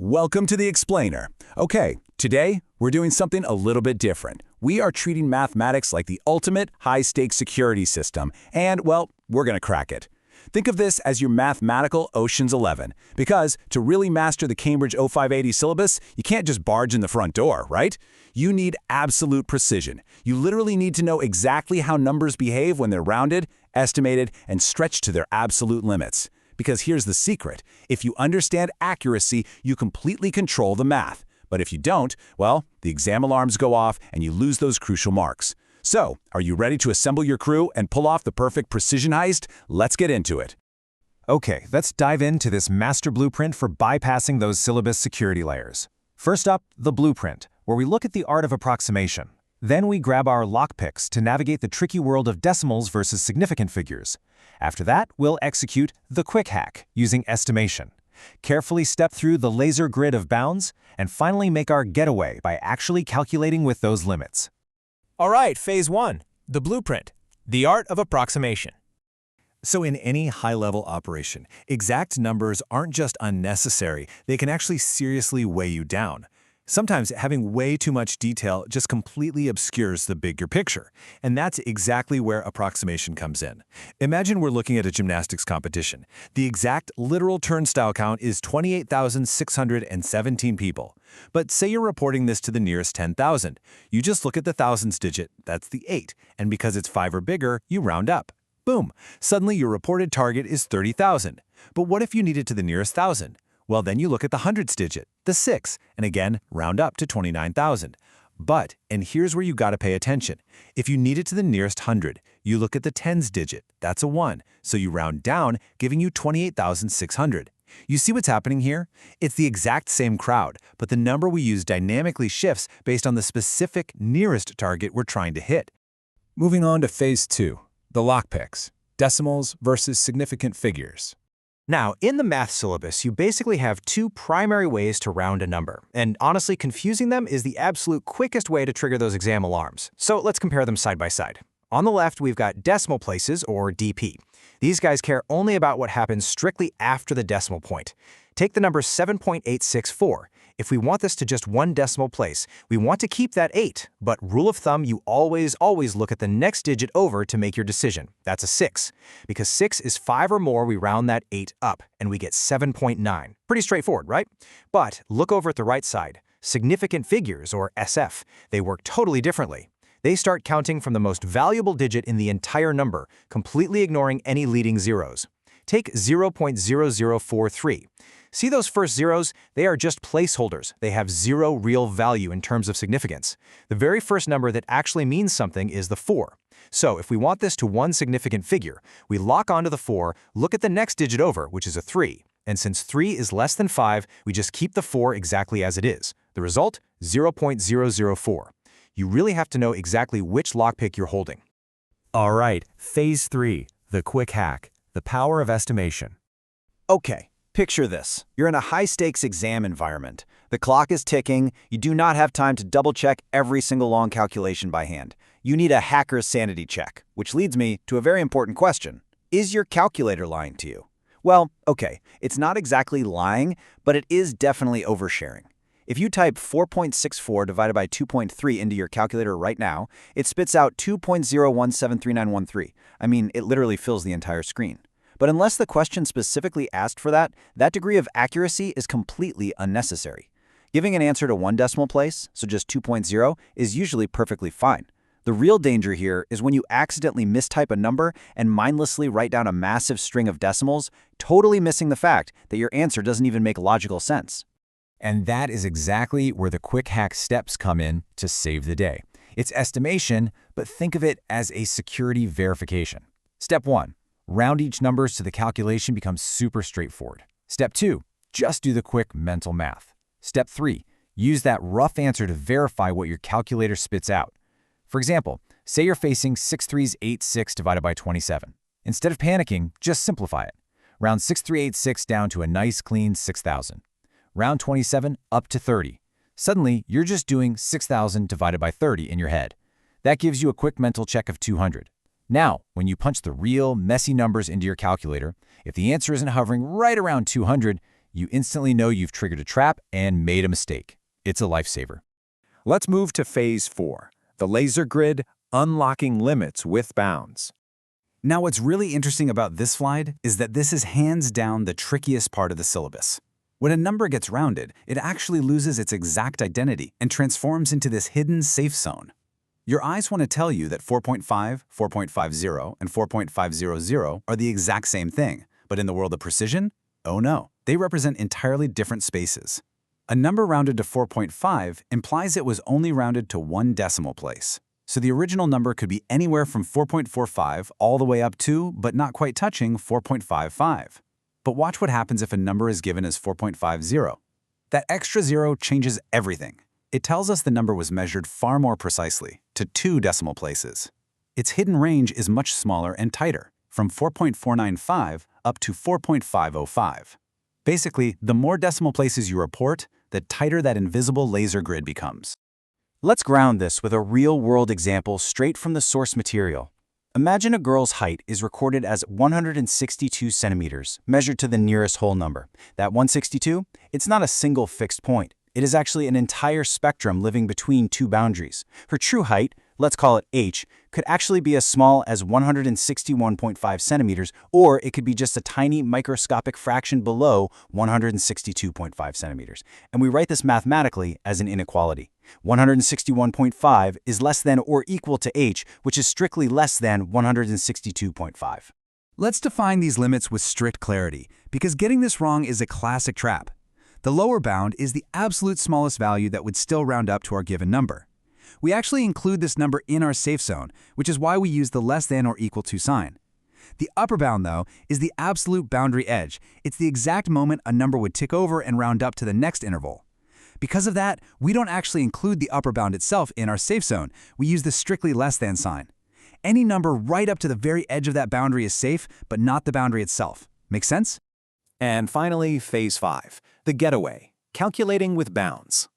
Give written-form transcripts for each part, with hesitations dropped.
Welcome to the Explainer. Okay, today we're doing something a little bit different. We are treating mathematics like the ultimate high-stakes security system, and, well, we're going to crack it. Think of this as your mathematical Ocean's 11, because to really master the Cambridge 0580 syllabus, you can't just barge in the front door, right? You need absolute precision. You literally need to know exactly how numbers behave when they're rounded, estimated, and stretched to their absolute limits. Because here's the secret. If you understand accuracy, you completely control the math. But if you don't, well, the exam alarms go off and you lose those crucial marks. So, are you ready to assemble your crew and pull off the perfect precision heist? Let's get into it. Okay, let's dive into this master blueprint for bypassing those syllabus security layers. First up, the blueprint, where we look at the art of approximation. Then we grab our lockpicks to navigate the tricky world of decimals versus significant figures. After that, we'll execute the quick hack using estimation. Carefully step through the laser grid of bounds, and finally make our getaway by actually calculating with those limits. All right, Phase 1, the blueprint, the art of approximation. So in any high-level operation, exact numbers aren't just unnecessary, they can actually seriously weigh you down. Sometimes having way too much detail just completely obscures the bigger picture, and that's exactly where approximation comes in. Imagine we're looking at a gymnastics competition. The exact literal turnstile count is 28,617 people. But say you're reporting this to the nearest 10,000. You just look at the thousands digit, that's the 8, and because it's 5 or bigger, you round up. Boom! Suddenly your reported target is 30,000. But what if you need it to the nearest 1,000? Well, then you look at the hundreds digit, the 6, and again, round up to 29,000. But, and here's where you gotta pay attention, if you need it to the nearest 100, you look at the tens digit, that's a 1, so you round down, giving you 28,600. You see what's happening here? It's the exact same crowd, but the number we use dynamically shifts based on the specific nearest target we're trying to hit. Moving on to Phase 2, the lockpicks, decimals versus significant figures. Now, in the math syllabus, you basically have two primary ways to round a number, and honestly, confusing them is the absolute quickest way to trigger those exam alarms. So let's compare them side by side. On the left, we've got decimal places, or DP. These guys care only about what happens strictly after the decimal point. Take the number 7.864. If we want this to just one decimal place, we want to keep that 8, but rule of thumb, you always look at the next digit over to make your decision. That's a 6. Because 6 is 5 or more, we round that 8 up, and we get 7.9. Pretty straightforward, right? But look over at the right side. Significant figures, or SF, they work totally differently. They start counting from the most valuable digit in the entire number, completely ignoring any leading zeros. Take 0.0043. See those first zeros? They are just placeholders. They have zero real value in terms of significance. The very first number that actually means something is the 4. So if we want this to one significant figure, we lock onto the 4, look at the next digit over, which is a 3. And since 3 is less than 5, we just keep the 4 exactly as it is. The result? 0.004. You really have to know exactly which lockpick you're holding. All right, Phase 3, the quick hack, the power of estimation. Okay. Picture this. You're in a high-stakes exam environment. The clock is ticking. You do not have time to double-check every single long calculation by hand. You need a hacker's sanity check, which leads me to a very important question. Is your calculator lying to you? Well, okay, it's not exactly lying, but it is definitely oversharing. If you type 4.64 divided by 2.3 into your calculator right now, it spits out 2.0173913. I mean, it literally fills the entire screen. But unless the question specifically asked for that degree of accuracy is completely unnecessary. Giving an answer to one decimal place, so just 2.0, is usually perfectly fine. The real danger here is when you accidentally mistype a number and mindlessly write down a massive string of decimals, totally missing the fact that your answer doesn't even make logical sense. And that is exactly where the quick hack steps come in to save the day. It's estimation, but think of it as a security verification. Step 1. Round each number so the calculation becomes super straightforward. Step 2. Just do the quick mental math. Step 3. Use that rough answer to verify what your calculator spits out. For example, say you're facing 6386 divided by 27. Instead of panicking, just simplify it. Round 6386 down to a nice clean 6,000. Round 27 up to 30. Suddenly, you're just doing 6,000 divided by 30 in your head. That gives you a quick mental check of 200. Now, when you punch the real, messy numbers into your calculator, if the answer isn't hovering right around 200, You instantly know you've triggered a trap and made a mistake. It's a lifesaver. Let's move to Phase 4, the laser grid, unlocking limits with bounds. Now, what's really interesting about this slide is that this is hands down the trickiest part of the syllabus. When a number gets rounded, it actually loses its exact identity and transforms into this hidden safe zone. Your eyes want to tell you that 4.5, 4.50, and 4.500 are the exact same thing, but in the world of precision, oh no, they represent entirely different spaces. A number rounded to 4.5 implies it was only rounded to one decimal place. So the original number could be anywhere from 4.45 all the way up to, but not quite touching, 4.55. But watch what happens if a number is given as 4.50. That extra zero changes everything. It tells us the number was measured far more precisely, to 2 decimal places. Its hidden range is much smaller and tighter, from 4.495 up to 4.505. Basically, the more decimal places you report, the tighter that invisible laser grid becomes. Let's ground this with a real-world example straight from the source material. Imagine a girl's height is recorded as 162 centimeters, measured to the nearest whole number. That 162, it's not a single fixed point. It is actually an entire spectrum living between two boundaries. Her true height, let's call it h, could actually be as small as 161.5 centimeters, or it could be just a tiny microscopic fraction below 162.5 centimeters. And we write this mathematically as an inequality. 161.5 is less than or equal to h, which is strictly less than 162.5. Let's define these limits with strict clarity, because getting this wrong is a classic trap. The lower bound is the absolute smallest value that would still round up to our given number. We actually include this number in our safe zone, which is why we use the less than or equal to sign. The upper bound, though, is the absolute boundary edge. It's the exact moment a number would tick over and round up to the next interval. Because of that, we don't actually include the upper bound itself in our safe zone. We use the strictly less than sign. Any number right up to the very edge of that boundary is safe, but not the boundary itself. Make sense? And finally, Phase 5, the getaway, calculating with bounds.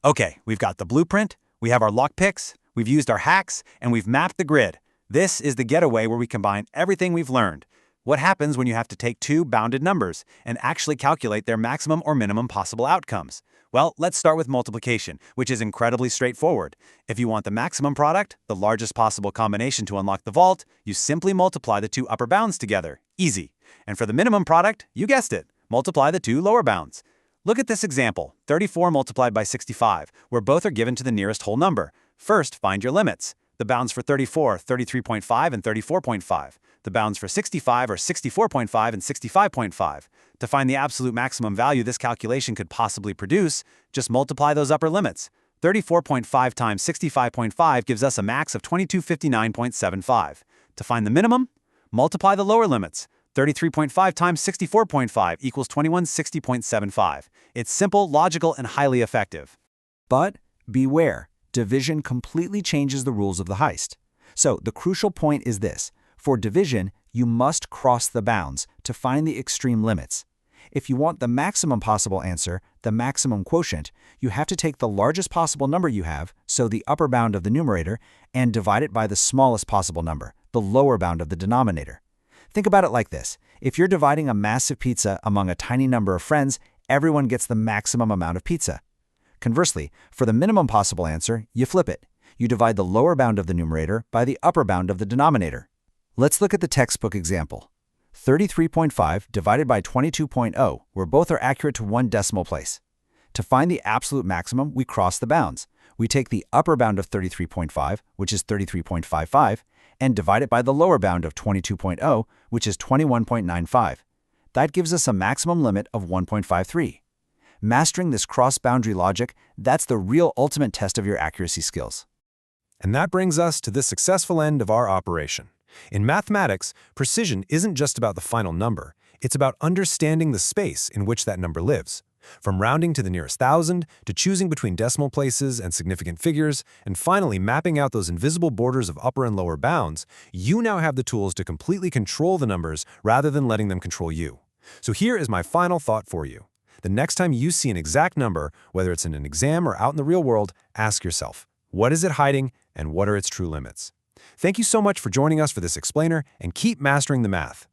Okay, we've got the blueprint, we have our lockpicks, we've used our hacks, and we've mapped the grid. This is the getaway where we combine everything we've learned. What happens when you have to take two bounded numbers and actually calculate their maximum or minimum possible outcomes? Well, let's start with multiplication, which is incredibly straightforward. If you want the maximum product, the largest possible combination to unlock the vault, you simply multiply the two upper bounds together. Easy. And for the minimum product, you guessed it, multiply the two lower bounds. Look at this example, 34 multiplied by 65, where both are given to the nearest whole number. First, find your limits. The bounds for 34, 33.5 and 34.5. The bounds for 65 are 64.5 and 65.5. To find the absolute maximum value this calculation could possibly produce, just multiply those upper limits. 34.5 times 65.5 gives us a max of 2259.75. To find the minimum, multiply the lower limits. 33.5 times 64.5 equals 2160.75. It's simple, logical, and highly effective. But beware, division completely changes the rules of the heist. So the crucial point is this. For division, you must cross the bounds to find the extreme limits. If you want the maximum possible answer, the maximum quotient, you have to take the largest possible number you have, so the upper bound of the numerator, and divide it by the smallest possible number, the lower bound of the denominator. Think about it like this. If you're dividing a massive pizza among a tiny number of friends, everyone gets the maximum amount of pizza. Conversely, for the minimum possible answer, you flip it. You divide the lower bound of the numerator by the upper bound of the denominator. Let's look at the textbook example. 33.5 divided by 22.0, where both are accurate to one decimal place. To find the absolute maximum, we cross the bounds. We take the upper bound of 33.5, which is 33.55, and divide it by the lower bound of 22.0, which is 21.95. That gives us a maximum limit of 1.53. Mastering this cross-boundary logic, that's the real ultimate test of your accuracy skills. And that brings us to the successful end of our operation. In mathematics, precision isn't just about the final number. It's about understanding the space in which that number lives. From rounding to the nearest thousand, to choosing between decimal places and significant figures, and finally mapping out those invisible borders of upper and lower bounds, you now have the tools to completely control the numbers rather than letting them control you. So here is my final thought for you. The next time you see an exact number, whether it's in an exam or out in the real world, ask yourself, what is it hiding and what are its true limits? Thank you so much for joining us for this explainer, and keep mastering the math.